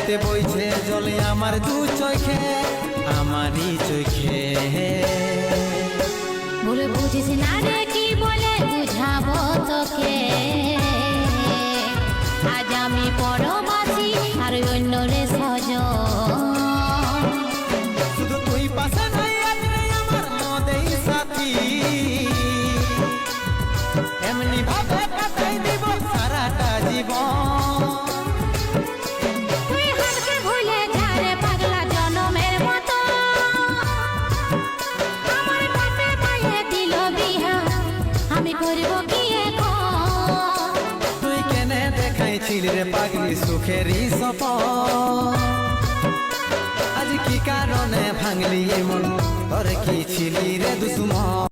রাতে বইছে জলে আমার দু চোখে, আমারই চোখে। বলে বুঝিস না রে কি বলে বুঝাবো তোকে, আজ আমি পরবাসী আর অন্য রে সজন। শুধু তুই পাশে নাই আজ নেই আমার মদেই সাথী, এমনি ভাবে কাটাই দিব সারাটা জীবন। তুই হালকে ভুলে যা রে পাগলা জনমের মতো, আমার বাপে মায়ে দিল বিহা, আমি করব কি এখন? তুই কেনে দেখাইছিলি রে পাগলি সুখেরই সপন, আজ কি কারণে ভাঙলি মন, তোর কি ছিলি রে দুশ্মন?